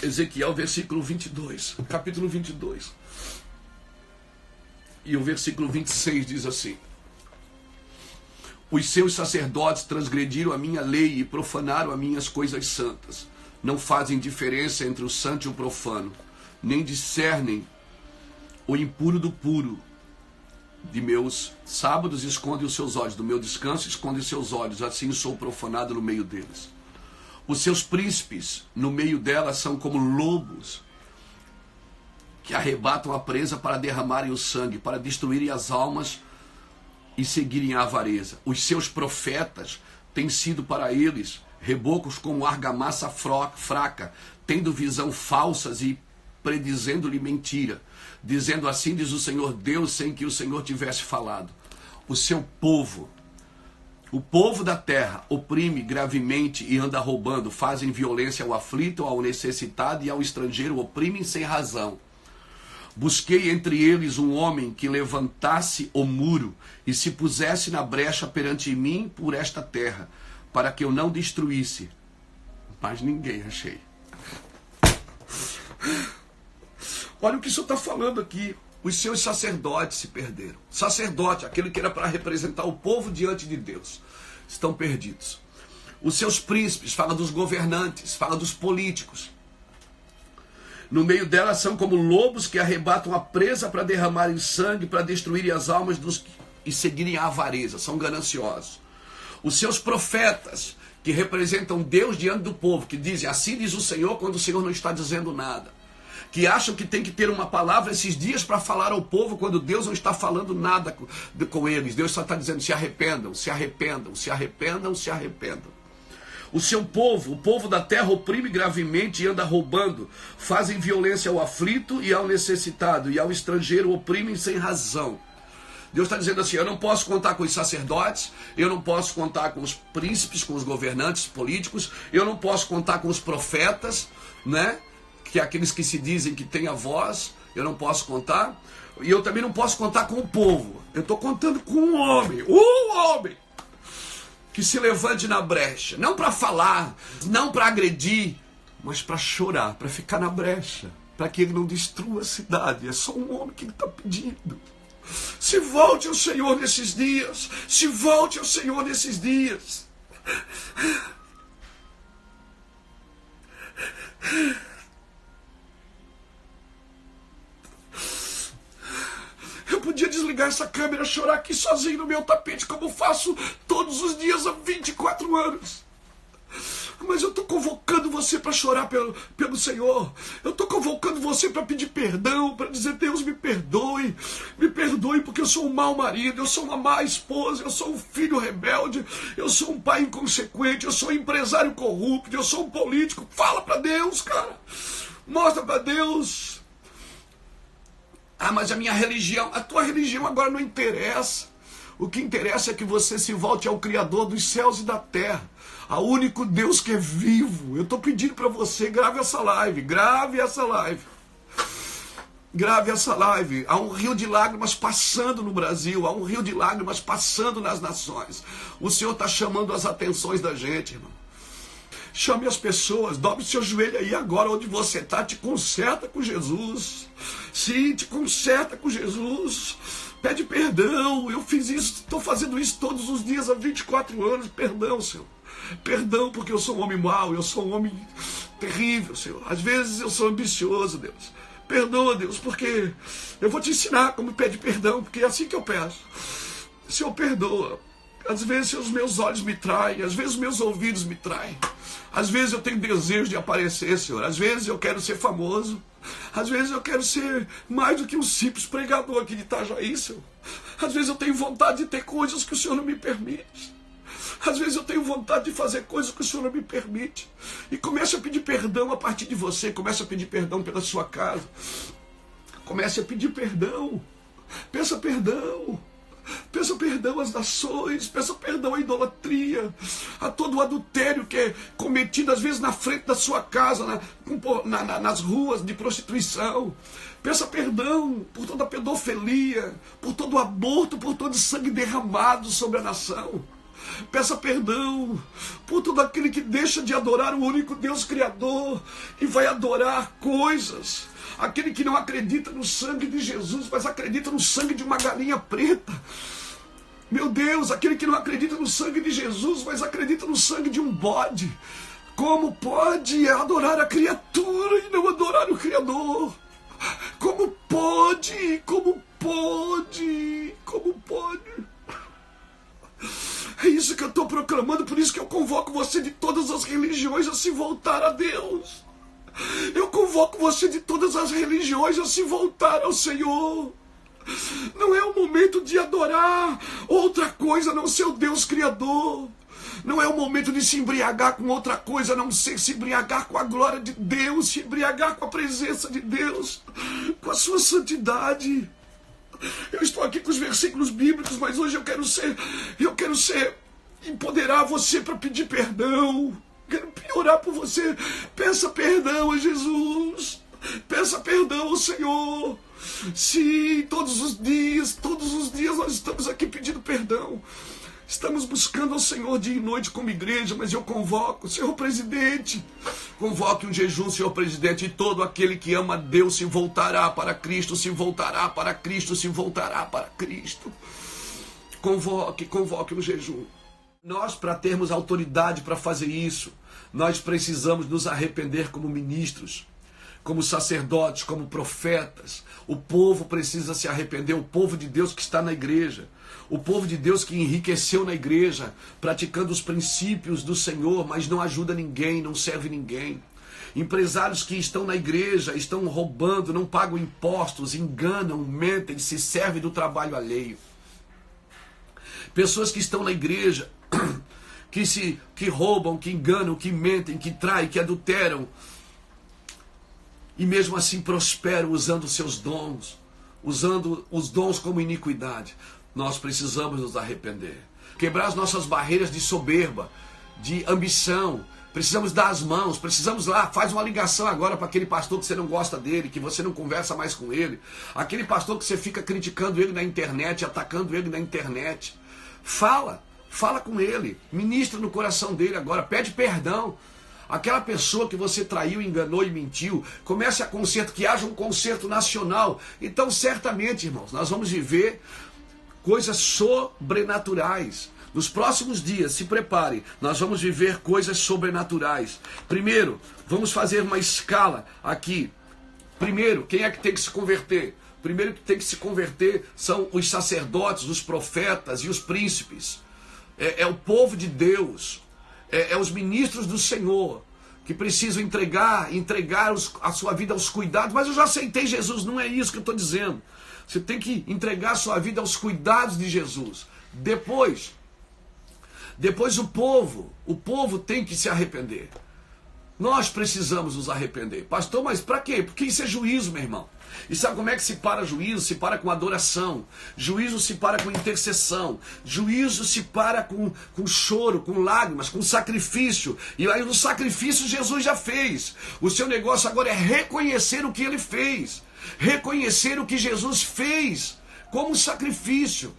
Ezequiel, versículo 22, capítulo 22. E o versículo 26 diz assim: os seus sacerdotes transgrediram a minha lei e profanaram as minhas coisas santas. Não fazem diferença entre o santo e o profano, nem discernem o impuro do puro. De meus sábados escondem os seus olhos, do meu descanso escondem os seus olhos, assim sou profanado no meio deles. Os seus príncipes no meio delas são como lobos que arrebatam a presa para derramarem o sangue, para destruírem as almas e seguirem a avareza. Os seus profetas têm sido para eles rebocos como argamassa fraca, tendo visão falsas e predizendo-lhe mentira, dizendo assim diz o Senhor Deus, sem que o Senhor tivesse falado. O seu povo, o povo da terra, oprime gravemente e anda roubando, fazem violência ao aflito, ao necessitado e ao estrangeiro, oprimem sem razão. Busquei entre eles um homem que levantasse o muro e se pusesse na brecha perante mim por esta terra, para que eu não destruísse. Mas ninguém achei. Olha o que o Senhor está falando aqui. Os seus sacerdotes se perderam. Sacerdote, aquele que era para representar o povo diante de Deus, estão perdidos. Os seus príncipes, fala dos governantes, fala dos políticos. No meio delas são como lobos que arrebatam a presa para derramarem sangue, para destruírem as almas e seguirem a avareza, são gananciosos. Os seus profetas, que representam Deus diante do povo, que dizem, assim diz o Senhor, quando o Senhor não está dizendo nada. Que acham que tem que ter uma palavra esses dias para falar ao povo, quando Deus não está falando nada com eles. Deus só está dizendo, se arrependam, se arrependam, se arrependam, se arrependam. O seu povo, o povo da terra, oprime gravemente e anda roubando. Fazem violência ao aflito e ao necessitado, e ao estrangeiro oprimem sem razão. Deus está dizendo assim, eu não posso contar com os sacerdotes, eu não posso contar com os príncipes, com os governantes políticos, eu não posso contar com os profetas, né? Que é aqueles que se dizem que têm a voz, eu não posso contar. E eu também não posso contar com o povo. Eu estou contando com um homem que se levante na brecha, não para falar, não para agredir, mas para chorar, para ficar na brecha, para que ele não destrua a cidade. É só um homem que está pedindo. Se volte ao Senhor nesses dias, se volte ao Senhor nesses dias. Eu podia desligar essa câmera, chorar aqui sozinho no meu tapete, como faço todos os dias há 24 anos. Mas eu estou convocando você para chorar pelo Senhor. Eu estou convocando você para pedir perdão, para dizer, Deus, me perdoe porque eu sou um mau marido, eu sou uma má esposa, eu sou um filho rebelde, eu sou um pai inconsequente, eu sou um empresário corrupto, eu sou um político. Fala para Deus, cara. Mostra para Deus. Ah, mas a minha religião, a tua religião agora não interessa. O que interessa é que você se volte ao Criador dos céus e da terra, ao único Deus que é vivo. Eu estou pedindo para você, grave essa live, grave essa live. Grave essa live. Há um rio de lágrimas passando no Brasil, há um rio de lágrimas passando nas nações. O Senhor está chamando as atenções da gente, irmão. Chame as pessoas, dobre seu joelho aí agora onde você está, te conserta com Jesus. Sim, te conserta com Jesus. Pede perdão, eu fiz isso, estou fazendo isso todos os dias há 24 anos. Perdão, Senhor. Perdão porque eu sou um homem mau, eu sou um homem terrível, Senhor. Às vezes eu sou ambicioso, Deus. Perdoa, Deus, porque eu vou te ensinar como pede perdão, porque é assim que eu peço. Senhor, perdoa. Às vezes os meus olhos me traem, às vezes os meus ouvidos me traem. Às vezes eu tenho desejo de aparecer, Senhor. Às vezes eu quero ser famoso. Às vezes eu quero ser mais do que um simples pregador aqui de Itajaí, Senhor. Às vezes eu tenho vontade de ter coisas que o Senhor não me permite. Às vezes eu tenho vontade de fazer coisas que o Senhor não me permite. E comece a pedir perdão a partir de você. Comece a pedir perdão pela sua casa. Comece a pedir perdão. Peça perdão. Peça perdão às nações, peça perdão à idolatria, a todo o adultério que é cometido às vezes na frente da sua casa, nas ruas de prostituição. Peça perdão por toda a pedofilia, por todo o aborto, por todo o sangue derramado sobre a nação. Peça perdão por todo aquele que deixa de adorar o único Deus Criador e vai adorar coisas. Aquele que não acredita no sangue de Jesus, mas acredita no sangue de uma galinha preta. Meu Deus, aquele que não acredita no sangue de Jesus, mas acredita no sangue de um bode. Como pode adorar a criatura e não adorar o Criador? Como pode? Como pode? Como pode? É isso que eu estou proclamando, por isso que eu convoco você de todas as religiões a se voltar a Deus. Eu convoco você de todas as religiões a se voltar ao Senhor. Não é o momento de adorar outra coisa a não ser o Deus Criador. Não é o momento de se embriagar com outra coisa a não ser se embriagar com a glória de Deus, se embriagar com a presença de Deus, com a sua santidade. Eu estou aqui com os versículos bíblicos, mas hoje eu quero empoderar você para pedir perdão. Quero orar por você. Peça perdão a Jesus. Peça perdão ao Senhor. Sim, todos os dias nós estamos aqui pedindo perdão. Estamos buscando ao Senhor dia e noite como igreja, mas eu convoco, Senhor presidente, convoque um jejum, Senhor presidente, e todo aquele que ama Deus se voltará para Cristo, se voltará para Cristo, se voltará para Cristo. Convoque um jejum. Nós, para termos autoridade para fazer isso, nós precisamos nos arrepender como ministros, como sacerdotes, como profetas. O povo precisa se arrepender, o povo de Deus que está na igreja, o povo de Deus que enriqueceu na igreja, praticando os princípios do Senhor, mas não ajuda ninguém, não serve ninguém. Empresários que estão na igreja, estão roubando, não pagam impostos, enganam, mentem, se servem do trabalho alheio. Pessoas que estão na igreja, que roubam, que enganam, que mentem, que traem, que adulteram, e mesmo assim prosperam usando os seus dons, usando os dons como iniquidade. Nós precisamos nos arrepender, quebrar as nossas barreiras de soberba, de ambição. Precisamos dar as mãos, precisamos lá, faz uma ligação agora para aquele pastor que você não gosta dele, que você não conversa mais com ele, aquele pastor que você fica criticando ele na internet, atacando ele na internet. Fala com ele, ministra no coração dele agora, pede perdão. Aquela pessoa que você traiu, enganou e mentiu, comece a conserto, que haja um conserto nacional. Então, certamente, irmãos, nós vamos viver coisas sobrenaturais. Nos próximos dias, se prepare, nós vamos viver coisas sobrenaturais. Primeiro, vamos fazer uma escala aqui. Primeiro, quem é que tem que se converter? Primeiro que tem que se converter são os sacerdotes, os profetas e os príncipes. É o povo de Deus. É os ministros do Senhor que precisam entregar a sua vida aos cuidados. Mas eu já aceitei Jesus, não é isso que eu estou dizendo. Você tem que entregar a sua vida aos cuidados de Jesus. Depois o povo tem que se arrepender. Nós precisamos nos arrepender. Pastor, mas para quê? Porque isso é juízo, meu irmão. E sabe como é que se para juízo? Se para com adoração. Juízo se para com intercessão. Juízo se para com choro, com lágrimas, com sacrifício. E aí no sacrifício Jesus já fez. O seu negócio agora é reconhecer o que ele fez. Reconhecer o que Jesus fez como sacrifício.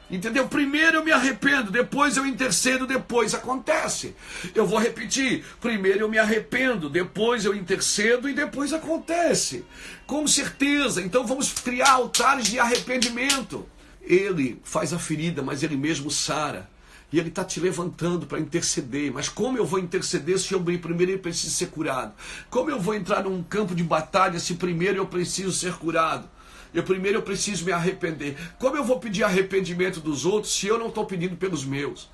Entendeu? Primeiro eu me arrependo, depois eu intercedo, depois acontece. Eu vou repetir. Primeiro eu me arrependo, depois eu intercedo e depois acontece. Com certeza. Então vamos criar altares de arrependimento. Ele faz a ferida, mas ele mesmo sara. E ele está te levantando para interceder. Mas como eu vou interceder se eu primeiro eu preciso ser curado? Como eu vou entrar num campo de batalha se primeiro eu preciso ser curado? Primeiro eu preciso me arrepender. Como eu vou pedir arrependimento dos outros se eu não estou pedindo pelos meus?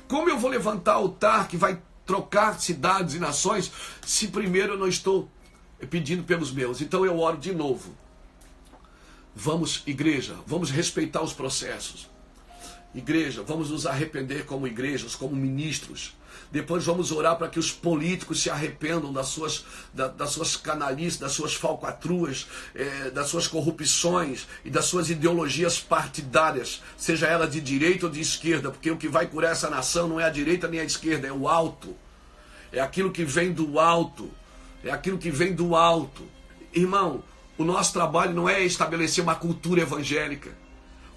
Como eu vou levantar altar que vai trocar cidades e nações se primeiro eu não estou pedindo pelos meus? Então eu oro de novo. Vamos, igreja, vamos respeitar os processos. Igreja, vamos nos arrepender como igrejas, como ministros. Depois vamos orar para que os políticos se arrependam das suas canalices, das suas falcatruas, das suas corrupções e das suas ideologias partidárias, seja ela de direita ou de esquerda, porque o que vai curar essa nação não é a direita nem a esquerda, é o alto. É aquilo que vem do alto. É aquilo que vem do alto. Irmão, o nosso trabalho não é estabelecer uma cultura evangélica.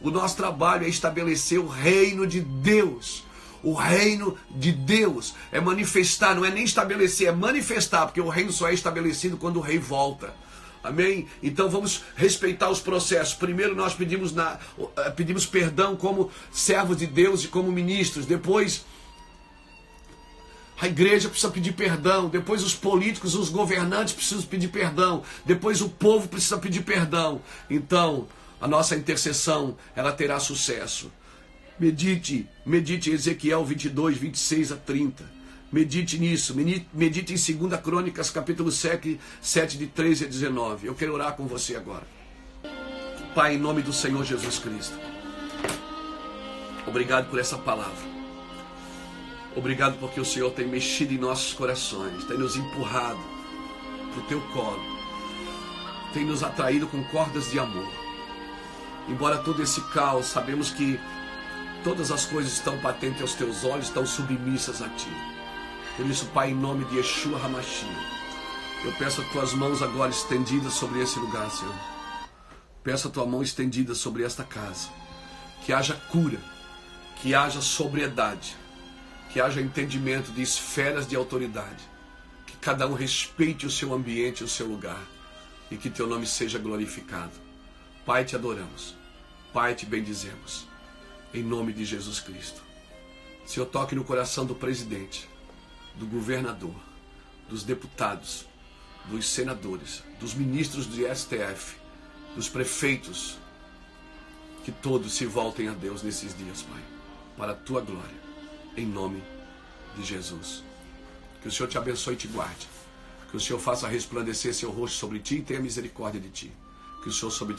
O nosso trabalho é estabelecer o reino de Deus. O reino de Deus é manifestar, não é nem estabelecer, é manifestar, porque o reino só é estabelecido quando o rei volta. Amém? Então vamos respeitar os processos. Primeiro nós pedimos perdão como servos de Deus e como ministros. Depois a igreja precisa pedir perdão. Depois os políticos, os governantes precisam pedir perdão. Depois o povo precisa pedir perdão. Então a nossa intercessão, ela terá sucesso. Medite em Ezequiel 22, 26 a 30. Medite nisso, medite em 2 Crônicas, capítulo 7, de 13 a 19. Eu quero orar com você agora. Pai, em nome do Senhor Jesus Cristo, obrigado por essa palavra. Obrigado porque o Senhor tem mexido em nossos corações, tem nos empurrado para o teu colo, tem nos atraído com cordas de amor. Embora todo esse caos, sabemos que todas as coisas estão patentes aos teus olhos, estão submissas a ti. Por isso, Pai, em nome de Yeshua HaMashiach, eu peço as tuas mãos agora estendidas sobre esse lugar, Senhor. Peço a tua mão estendida sobre esta casa. Que haja cura, que haja sobriedade, que haja entendimento de esferas de autoridade. Que cada um respeite o seu ambiente, o seu lugar. E que teu nome seja glorificado. Pai, te adoramos. Pai, te bendizemos. Em nome de Jesus Cristo. Senhor, toque no coração do presidente, do governador, dos deputados, dos senadores, dos ministros do STF, dos prefeitos, que todos se voltem a Deus nesses dias, Pai, para a tua glória, em nome de Jesus. Que o Senhor te abençoe e te guarde, que o Senhor faça resplandecer seu rosto sobre ti e tenha misericórdia de ti, que o Senhor sobre